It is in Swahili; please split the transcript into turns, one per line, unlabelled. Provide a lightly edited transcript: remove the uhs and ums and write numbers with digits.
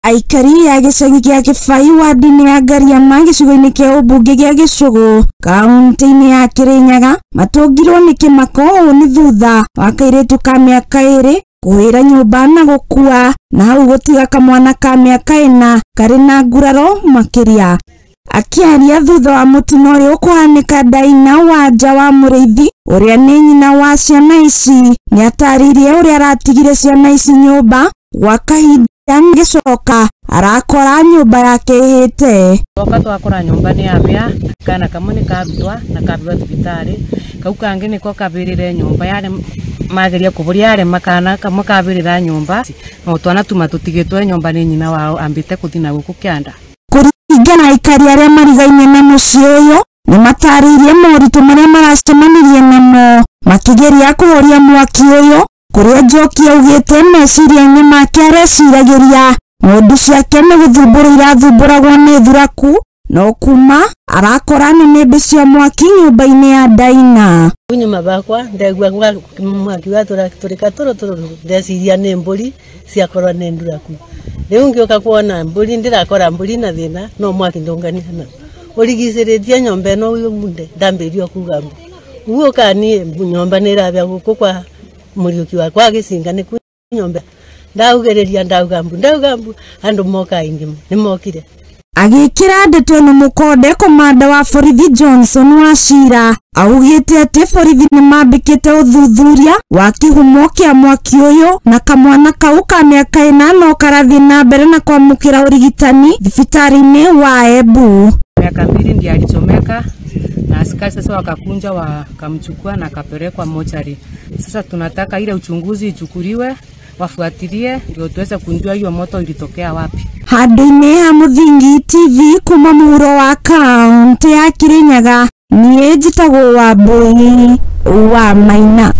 Aikari a gĩcagi gĩa Kĩbai wadi-inĩ ya Ngariama gĩcigo-inĩ kĩa ũmbunge gĩa Gĩcũgũ kaunti-inĩ ya Kĩrĩnyaga matũngirwo nĩ kĩmako ũũ nĩ thutha wa kairĩtu ka mĩaka 2 kũhĩra nyũmba na gũkua na hau gũtiga kamwana ka mĩaka 4 karĩ na nguraro makĩria. Akĩaria thutha wa mũtino ũrĩa ũkũhanĩka Daina Wanja wa Mũrĩithi ũrĩa nĩ nyina wa ciana ici nĩatarĩirie ũrĩa aratigire ciana ici nyũmba gwa kahinda gĩcoka arakora nyũmba yake ĩhĩte.
Twoka twakora nyũmba nĩ yabĩa kana kamwe nĩ karutwa na kabĩrwo thibitarĩ kau kangĩ nĩko kabĩrĩre nyũmba yarĩ mageria kũbũria yarĩ makana kamwe kabĩrĩra nyũmba no twana tuma tũtigĩtwo nyũmba nĩ nyina wao ambĩte kũthi na gũkũ kĩanda. Kũringana aikari arĩa marigainie na mũciĩ ũyũ nĩ matarĩirie moritũ marĩa maracemanirie namo makĩgeria kũhoria mwaki ũyũ kũrĩa Njoki augĩte meciria-inĩ make areciragĩria ng'ondu ciake nĩ gũthumbũrwo irathumbũragwo nĩ thuraku no kuma arakora nĩnĩmbĩ cia mwaki nyũmba-inĩ ya Daina.
Nyuma bakwa ndegua mwaki wa tũrĩka tũrũ ndeciria nĩ mbũri ciakorwo nĩ thuraku. Rĩu ngĩũka kuona mbũri ndĩrakora mbũri na thĩna no mwaki ndũnganĩte na ũrigicĩrĩtie nyũmba ĩno munde ndambĩrio kuga mbu guoka niĩ nyũmba nĩ ĩrabĩa gũkũ kwa Mũriũki wakwa Gĩcinga nĩ nyũmba ndaugereria ndauga mbu andũ moka aingĩ nĩ mokire.
Agĩkĩra ndeto ĩno mũkonde komanda wa borithi Johnson Wachira augĩte atĩ borithi nĩ mambĩkĩte ũthuthuria wa kĩhumo kĩa mwaki ũyũ na kamwana kau ka mĩaka 4 no karathiĩ na mbere na kwamũkĩra ũrigitani thibitarĩ-inĩ wa Embu.
Miaka 2 ndiye alichomeka na askari sasa wakakunja wakamchukua na akapelekwa mochari. Sasa tunataka ile uchunguzi ichukuliwe wafuatilie ndio tuweze kujua hiyo moto ilitokea wapi.
Handũ-inĩ ha Mũthingi TV kuma mũhuro wa kaunti ya Kĩrĩnyaga niĩ njĩtagwo Wambũi wa Maina.